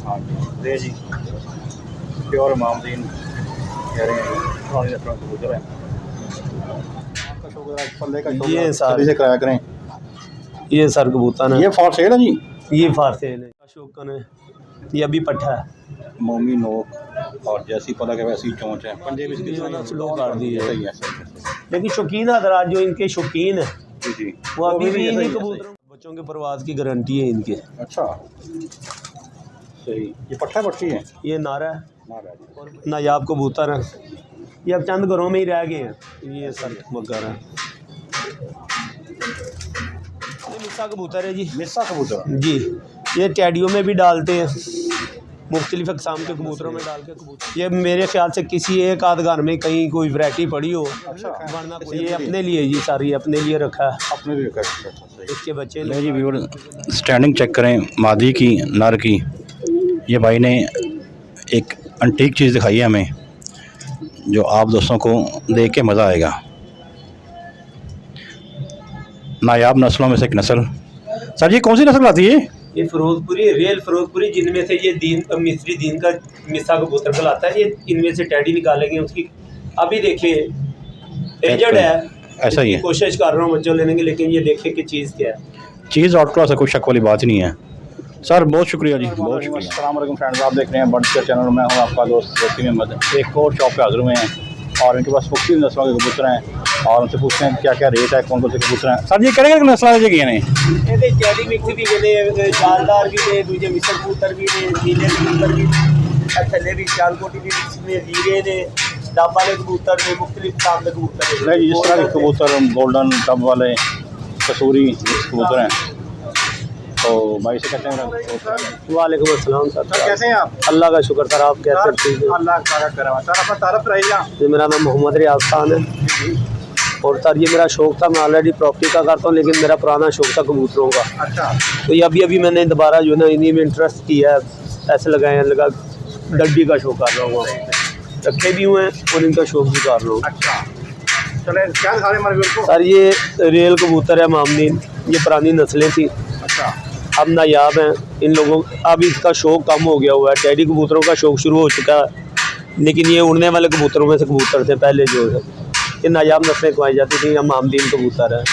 हाँ जी दे जी प्योर मामदीन कह रहे हैं पुरानी नस्लों के कबूतर हैं। आपका शौक है पल्ले का शौक ये सर सभी से कराया करें। ये सर कबूतर है, ये फॉर सेल है जी। ये फारसेल है, शौकन है, ये अभी पट्ठा है। मोमी नोक और जैसी पता के वैसी चोंच है। पंजे भी इसकी ये स्लो कर दी है, सही है सही है। लेकिन शौकीन हजरात जो इनके शौकीन है जी जी वो अभी भी सही इन्हीं है, कबूतरों बच्चों के परवाज की गारंटी है इनके। अच्छा सही। ये पट्ठा पट्टी है ये नारा है, ना नायाब कबूतर है, ये अब चंद घरों में ही रह गए हैं। ये सर मगर है, ये मिस्सा कबूतर है जी। मिस्सा कबूतर जी ये टैडियों में भी डालते हैं, मुख्तलिफ अक़साम के कबूतरों में डाल के कबूतर। ये मेरे ख्याल से किसी एक आध घर में कहीं कोई वैरायटी पड़ी हो, वरना ये अपने लिए जी सारी ये अपने लिए रखा है, अपने लिए रखा है। इसके बच्चे ले जी व्यूअर स्टैंडिंग चेक करें मादी की नर की। ये भाई ने एक अंटीक चीज़ दिखाई है हमें जो आप दोस्तों को देख के मज़ा आएगा। नायाब नस्लों में से एक नस्ल। सर ये कौन सी नस्ल आती है? ये फिरोजपुरी, रियल फिरोजपुरी, जिनमें से ये दीन मिस्री दीन का मिस्सा कबूतर कहलाता है। ये इनमें से टैडी निकालेंगे उसकी। अभी देखिए एजड है, ऐसा ही है। कोशिश कर रहा हूँ बच्चों लेने की, लेकिन ये देखे कि चीज़ क्या है। चीज़ आउट क्लास है, कोई शक वाली बात ही नहीं है। सर बहुत शुक्रिया जी, बहुत शुक्रिया। अस्सलाम वालेकुम फ्रेंड्स, आप देख रहे हैं बर्ड केयर चैनल में हूँ आपका दोस्त जोशी अहमद। एक और शॉप पे हाजिर हुए हैं और इनके पास मुख्तलिफ नस्लों के कबूतर हैं और उनसे पूछते हैं क्या क्या रेट है, कौन कौन से कबूतर हैं। सर जी किहड़े नस्लों के गए हैं? ये टैडी मिक्स भी ने, जालदार भी ने, दूजे मिस्र कबूतर भी ने, नीले कबूतर भी ने, थले भी सियालकोटी भी मिक्स ने, हीरे ने, डब वाले कबूतर ने, मुख्तलिफ किस्म के कबूतर नहीं जिस तरह के कबूतर गोल्डन डब वाले कसूरी कबूतर हैं, तो भाई से कहते हैं। वालेकुम अस्सलाम सर, कैसे हैं आप? अल्लाह का शुक्र सर, आप कैसे ठीक हैं? अल्लाह का करम। सर अपना तारफ़ कराइएगा। जी मेरा नाम मोहम्मद रियाज खान है और सर ये मेरा शौक़ था, मैं ऑलरेडी प्रॉपर्टी का करता हूँ, लेकिन मेरा पुराना शौक़ था कबूतरों का। अच्छा। तो ये अभी मैंने दोबारा जो है ना इन्हीं में इंटरेस्ट किया है, पैसे लगाए हैं, लगा डड्डी का शौक़ कर रहा हूँ, रखे भी हुए हैं और इनका शौक़ भी कर रहा हूँ। अच्छा चले क्या दिखा रहे हमारे व्यूअर को? सर ये रियल कबूतर है मामदीन, ये पुरानी नस्लें थी, अच्छा अब नायाब हैं इन लोगों। अब इसका शौक़ कम हो गया हुआ है, टैडी कबूतरों का शौक़ शुरू हो चुका है, लेकिन ये उड़ने वाले कबूतरों में से कबूतर थे पहले जो है, ये नायाब नस्लें खुआई जाती थी। यह मामदीन कबूतर है,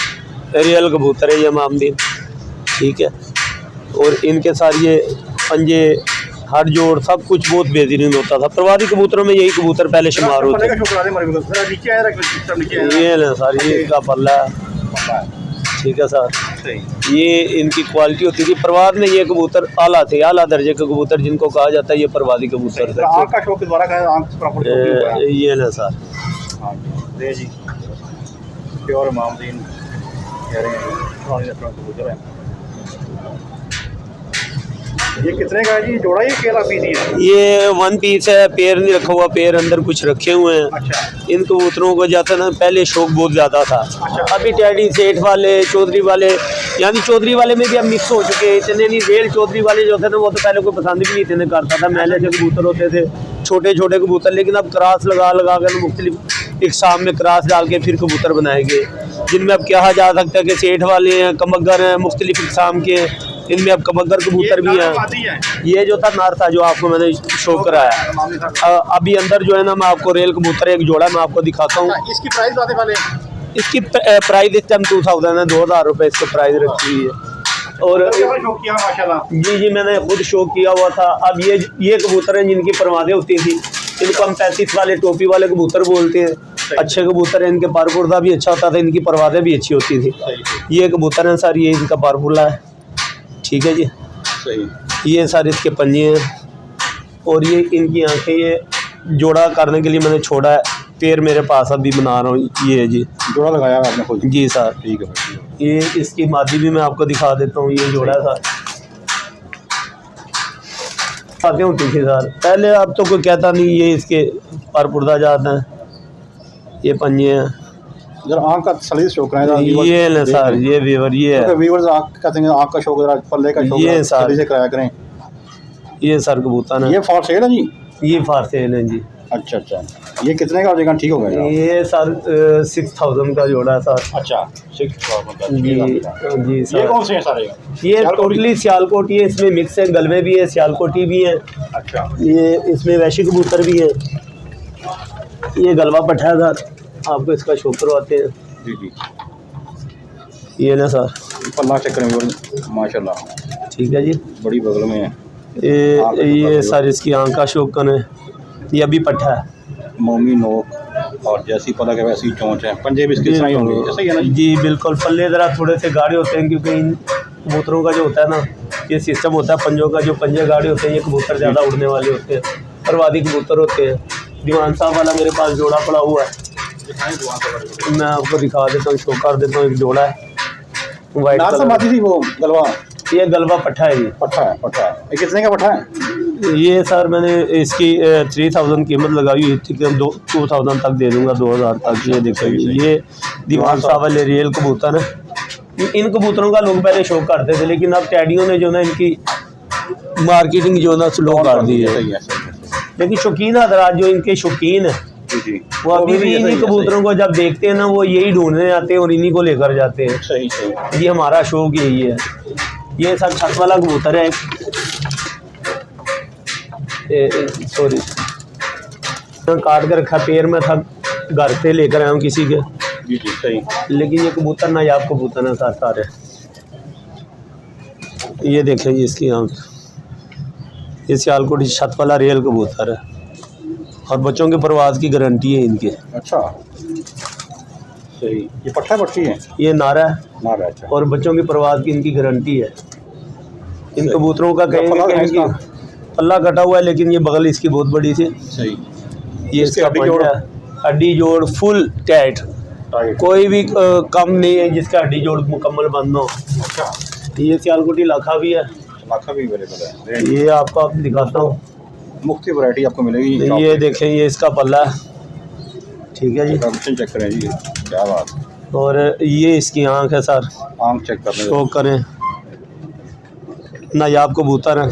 रियल कबूतर है ये मामदीन, ठीक है। और इनके साथ ये पंजे हर जोड़ सब कुछ बहुत बेहतरीन होता था। प्रवादी कबूतरों में यही कबूतर पहले शुमार होते थे। ये ना सर ये इसका पल्ला है, ठीक है सर। ये इनकी क्वालिटी होती थी। परवाद में ये कबूतर आला थे, आला दर्जे के कबूतर जिनको कहा जाता है, ये परवादी कबूतर थे। ये ना सर दे जी प्योर मामदीन कह रहे हैं पुरानी नस्लों के कबूतर हैं। ये कितने का है जी जोड़ा? ये केला पीस है? ये वन पीस है, पैर नहीं रखा हुआ, पैर अंदर कुछ रखे हुए हैं। अच्छा। इन कबूतरों को जाता ना पहले शौक बहुत ज़्यादा था। अच्छा। अभी टैडी सेठ वाले, चौधरी वाले, यानी चौधरी वाले में भी अब मिक्स हो चुके हैं। इतने नहीं, रेल चौधरी वाले जो थे ना वो तो पहले कोई पसंद भी नहीं इतने करता था, मैले से कबूतर होते थे, छोटे छोटे कबूतर, लेकिन अब क्रॉस लगा कर मुख्तलिफ इकसाम में क्रॉस डाल के फिर कबूतर बनाए गए, जिनमें अब कहा जा सकता है कि सेठ वाले हैं, कमगर हैं, मुख्तलिफ इकसाम के, इनमें अब कमगर कबूतर भी हैं। ये जो था नार था जो आपको मैंने शो कराया, अभी अंदर जो है ना मैं आपको रेल कबूतर एक जोड़ा मैं आपको दिखाता हूँ। इसकी प्राइस आने वाले? इसकी प्राइस इस टाइम 2000 है, 2000 रुपये इसकी प्राइस रखी हुई है। और माशाल्लाह जी मैंने खुद शो किया हुआ था। अब ये कबूतर हैं जिनकी परवादें होती थी, इनको हम 35 वाले टोपी वाले कबूतर बोलते हैं। अच्छे कबूतर हैं, इनके पारपुर्दा भी अच्छा होता था, इनकी परवादें भी अच्छी होती थी। ये कबूतर हैं सर, ये इनका पारपुर्ला है, ठीक है जी। सही। ये सारे इसके पंजे हैं और ये इनकी आंखें, ये जोड़ा करने के लिए मैंने छोड़ा है, पैर मेरे पास अभी बना रहा हूँ। ये जी जोड़ा लगाया आपने खुद? जी सर, ठीक है। ये इसकी मादी भी मैं आपको दिखा देता हूँ। ये जोड़ा था आते होती थी सर पहले, अब तो कोई कहता नहीं। ये इसके पारपुर्दा जाते हैं, ये पंजे हैं। आँख का सलीस शौक है ये ना सर, ये वीवर ये है, व्यूअर्स कहते हैं आँख का शौक, पल्ले का शौक, ये सर से कराया करें। ये सर कबूतर है, ये फॉर सेल है जी? ये फारसेल है जी। अच्छा अच्छा। ये कितने का हो जाएगा? ठीक हो गया ये सर 6000 का जोड़ा है सर। अच्छा 6,000 का जी जी ये सर। कौन से हैं सारे? ये टोटली सियालकोटी है, इसमें मिक्स है, गलवे भी है, सियालकोटी भी है। अच्छा ये इसमें वैशी कबूतर भी है। ये गलवा पट्ठा है सर, आपको इसका शो करवाते हैं। जी जी ये ना सर, पल्ला चेक करें माशाल्लाह, ठीक है जी। बड़ी बगल में है। ये सर इसकी आँख का शौकन है। ये अभी पट्ठा है, मोमी नोक और जैसी पता के वैसी चोंच है। पंजे भी इसके सही होंगे, ऐसा ही है ना? जी बिल्कुल। पल्ले ज़रा थोड़े से गाढ़े होते हैं, क्योंकि इन कबूतरों का जो होता है ना, ये सिस्टम होता है पंजों का, जो पंजे गाढ़े होते हैं ये कबूतर ज़्यादा उड़ने वाले होते हैं, परवादी कबूतर होते हैं। दीवान साहब वाला मेरे पास जोड़ा पड़ा हुआ है, मैं आपको दिखा देता हूँ, शो कर देता हूँ। एक जोड़ा है वाइट कलर, थी वो गलवा। ये गलवा पट्ठा है जी। पट्ठा है, पट्ठा है। ये कितने का पट्ठा है? ये सर मैंने इसकी 3000 कीमत लगाई हुई थी कि 2000 तक दे दूंगा, 2000 तक। ये देखिए, ये दीवान साहब वाले रियल कबूतर है। इन कबूतरों का लोग पहले शौक करते थे, लेकिन अब टैडियों ने जो ना इनकी मार्केटिंग जो ना स्लो कर दी है। लेकिन शौकीन हजरात जो इनके शौकीन है, वो अभी भी इन्हीं कबूतरों को जब देखते हैं ना, वो यही ढूंढने आते हैं और इन्हीं को लेकर जाते हैं। सही सही, ये हमारा शौक यही है। ये सर छत वाला कबूतर है, सॉरी काट कर रखा, पैर में था, घर से लेकर आया हूँ किसी के। जी जी सही। लेकिन ये कबूतर नायाब कबूतर है सर सारे। ये देखें जी इसकी आँख, ये सियालकोट छत वाला रियल कबूतर है और बच्चों के परवाज़ की गारंटी है इनके। अच्छा सही। ये पट्ठा पट्टी है? ये नारा है, नारा। अच्छा। और बच्चों की परवाज़ की इनकी गारंटी है। इन कबूतरों का कहेंगे पल्ला कटा हुआ है, लेकिन ये बगल इसकी बहुत बड़ी थी। सही। ये इसका हड्डी जोड़ फुल टाइट, कोई भी कम नहीं है जिसका हड्डी जोड़ मुकम्मल बंद हो। अच्छा। ये सियालकोटी लाखा भी है, लाखा भी अवेलेबल है। ये आपको आप दिखाता हूँ, मुख्तलिफ वैरायटी आपको मिलेगी। ये देखें, ये इसका पल्ला है, ठीक है जी। चेक करें जी, क्या बात। और ये इसकी आँख है सर, आँख चेक कर शो करें। नायाब कबूतर है,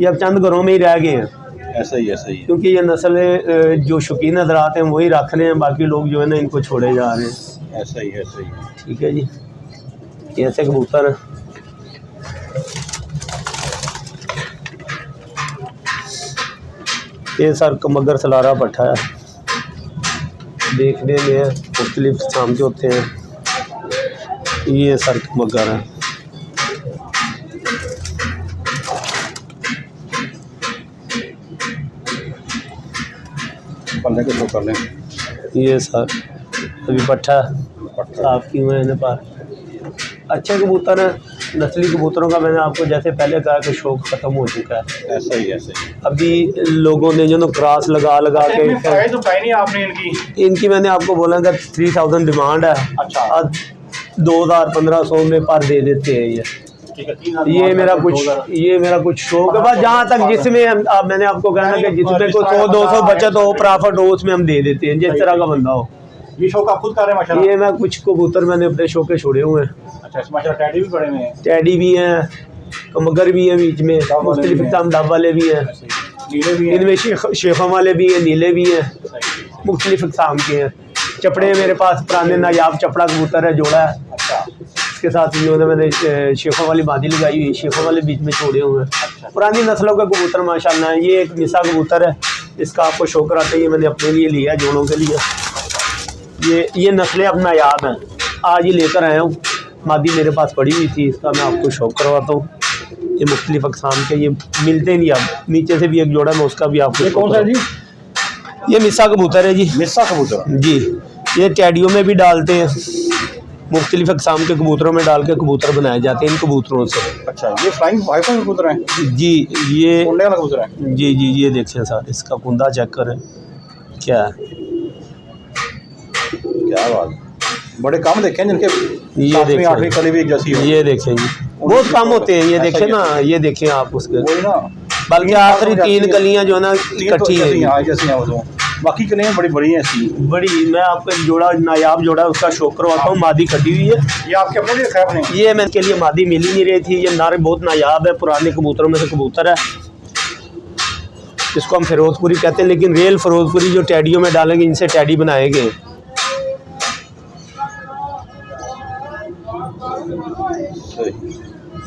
ये अब चंद घरों में ही रह गए हैं। ऐसा ही, ऐसा ही। क्योंकि ये नस्ल जो शौकीन हज़रात हैं वही रख रहे हैं, बाकी लोग जो है ना इनको छोड़े जा रहे हैं। ऐसा ही, ऐसा ही। ठीक है जी, ये ऐसे कबूतर है। ये सर कमगर सलारा पट्ठा है, देखने में मुख्तलिफ किस्म के होते हैं। ये सर कमगर है। पल्ले को शो कर लें। ये सर अभी पट्ठा साफ की हुए हैं पर अच्छे कबूतर हैं। नस्ली कबूतरों का मैंने आपको जैसे पहले कहा कि शौक ख़त्म हो चुका है। ऐसा ही, ऐसा ही। अभी लोगों ने जो ना क्रॉस लगा के तो नहीं आपने इनकी मैंने आपको बोला कि 3000 डिमांड है। अच्छा। आज 2000-1500 में पर दे देते हैं। ये मेरा कुछ शौक है बस, जहाँ तक जिसमें मैंने आपको कहना कि जिसमें कोई 100-200 बचत हो, प्रॉफिट हो, उसमें हम दे देते हैं, जिस तरह का बंदा हो। ये शौक आप खुद कर रहे हैं माशाल्लाह? ये मैं कुछ कबूतर मैंने अपने शौक के छोड़े हुए हैं। अच्छा, माशाल्लाह। टैडी भी पड़े हुए हैं? टैडी भी हैं, मगर भी हैं, बीच में मुख्तलिफ किस्म डब वाले भी हैं, इनमें शेखों वाले भी हैं, नीले भी हैं, मुख्तलिफ किस्म के हैं। चपड़े मेरे पास पुराने नायाब चपड़ा कबूतर है, जोड़ा है। अच्छा। इसके साथ मैंने शेखों वाली बादी लगाई हुई, शेखों वाले बीच में छोड़े हुए हैं। अच्छा। पुरानी नस्लों का कबूतर माशाल्लाह है। ये एक मिसा कबूतर है, इसका आपको शौक कराते ये मैंने अपने लिए लिया, जोड़ों के लिए। ये नस्लें अब नायाब हैं, आज ही लेकर आया हूँ। मादी मेरे पास पड़ी हुई थी, इसका मैं आपको शौक करवाता हूँ। ये मुख्तलिफ अक़साम के, ये मिलते नहीं अब। नीचे से भी एक जोड़ा मैं उसका भी आपको। कौन सा जी? ये मिसा कबूतर है जी। मिसा कबूतर जी। ये टैडियों में भी डालते हैं, मुख्तलिफ अक़साम के कबूतरों में डाल के कबूतर बनाए जाते हैं इन कबूतरों से। अच्छा, ये फ्लाइंग वाइफाई कबूतर हैं जी। ये कुंडे वाला कबूतर है जी जी। ये देखिए सर, इसका कुंदा चेक करें क्या है। क्या बात, बड़े कम देखे हैं जिनके ये देखें 8वीं कली भी जैसी हो। ये देखें जी, बहुत कम होते हैं। ये देखें ना, ये देखें आप उसके, वही ना, बल्कि आखिरी 3 कलियां जो है ना इकट्ठी है, जैसी हैं वो। बाकी कलियां बड़ी बड़ी हैं इसकी, बड़ी। मैं आपको एक जोड़ा नायाब जोड़ा उसका शौक करवाता हूँ, मादी कटी हुई है। ये आपके अपने लिए रखा है? ये मैं के लिए मादी मिल ही नहीं रही थी। ये नारे बहुत नायाब है, पुराने कबूतरों में से कबूतर है। इसको हम फिरोजपुरी कहते हैं, लेकिन रियल फिरोजपुरी जो टैडियों में डालेंगे इनसे टैडी बनाए गए।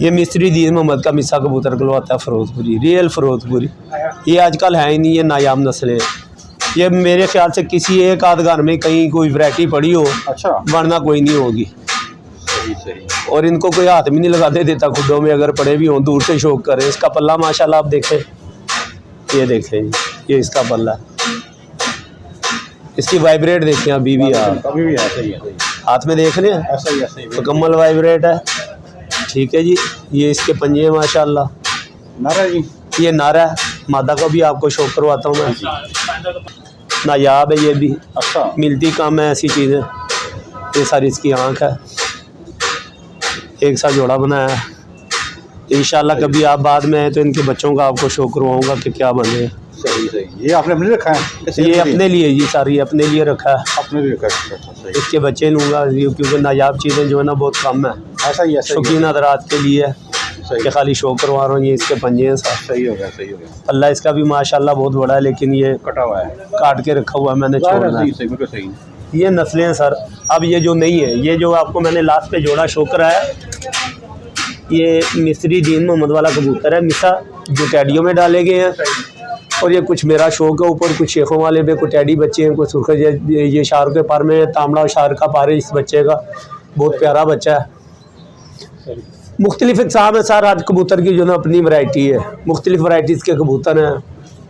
ये मिस्त्री दीन मोहम्मद का मिसा कबूतर कहलवाता है फिरोजपुरी, रियल फिरोजपुरी। ये आजकल है ही नहीं, ये नायाब नस्लें। ये मेरे ख्याल से किसी एक आध घर में कहीं कोई वैरायटी पड़ी हो, अच्छा, वरना कोई नहीं होगी। सही। और इनको कोई हाथ भी नहीं लगाने देता खुडों में, अगर पड़े भी हों दूर से शौक करें। इसका पल्ला माशाल्लाह आप देखें, ये देखें, ये इसका पल्ला है। इसकी वाइब्रेट देखें अभी भी आप, अभी भी है, सही है। हाथ में देख रहे हैं, ऐसा ही मुकम्मल वाइब्रेट है। ठीक है जी, ये इसके पंजे हैं माशाल्लाह। नारा जी, ये नारा है, मादा का भी आपको शौक करवाता हूँ मैं, नायाब है ये भी। अच्छा, मिलती कम है ऐसी चीज़ें। ये सारी इसकी आँख है, एक साथ जोड़ा बनाया है। इंशाल्लाह कभी आप बाद में आए तो इनके बच्चों का आपको शौक करवाऊँगा कि क्या बने। सही। ये आपने अपने रखा है? ये अपने लिए जी, सारी अपने लिए रखा है, अपने लिए रखा है। सही। इसके बच्चे लूँगा क्योंकि नायाब चीज़ें जो है ना बहुत कम है। ऐसा ही है, शौकीन हज़रात के लिए कि खाली शौक करवा रहा हूँ। ये इसके पंजे हैं साथ। सही हो गया। अल्लाह इसका भी माशाल्लाह बहुत बड़ा है, लेकिन ये कटा हुआ है, काट के रखा हुआ है, मैंने छोड़ना है। सही। ये नस्लें हैं सर। अब ये जो नहीं है, ये जो आपको मैंने लास्ट पे जोड़ा शो कराया, ये मिस्त्री दीन मोहम्मद वाला कबूतर है, मिसा जो टैडियों में डाले गए हैं। और ये कुछ मेरा शौक है, ऊपर कुछ शेखों वाले में कुछ टैडी बच्चे हैं, कुछ सुर्ख। ये शार के पर में तामड़ा शार का पार है इस बच्चे का, बहुत प्यारा बच्चा है। मुख्तलिफ इकसाम है सर। आज कबूतर की जो ना अपनी वैरायटी है, मुख्तलिफ वैराइटीज़ के कबूतर हैं।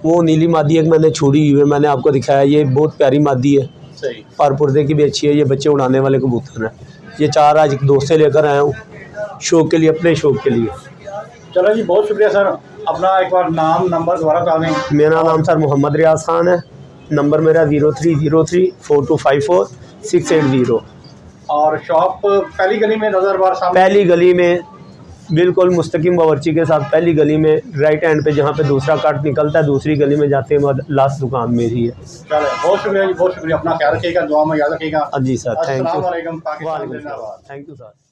वो नीली मादी एक मैंने छोड़ी हुई है, मैंने आपको दिखाया, ये बहुत प्यारी मादी है, सही। और पुर्दे की भी अच्छी है। ये बच्चे उड़ाने वाले कबूतर हैं। ये 4 आज दोस्त से लेकर आया हूँ शौक के लिए, अपने शौक के लिए। चलो जी, बहुत शुक्रिया सर। अपना एक बार नाम नंबर दोबारा बता दें। मेरा नाम सर मोहम्मद रियाज खान है। नंबर मेरा 03034254 और शॉप पहली गली में नजर बार सामने, पहली गली में बिल्कुल मुस्तकिम बावर्ची के साथ, पहली गली में राइट हैंड पे जहाँ पे दूसरा कट निकलता है, दूसरी गली में जाते हैं लास्ट दुकान मेरी है। चलो बहुत शुक्रिया जी, बहुत शुक्रिया। अपना ख्याल रखिएगा, दुआ में याद रखिएगा। जी सर, थैंक यू। अस्सलाम वालेकुम, पाकिस्तान वालेकुम जिंदाबाद। Thank you sir.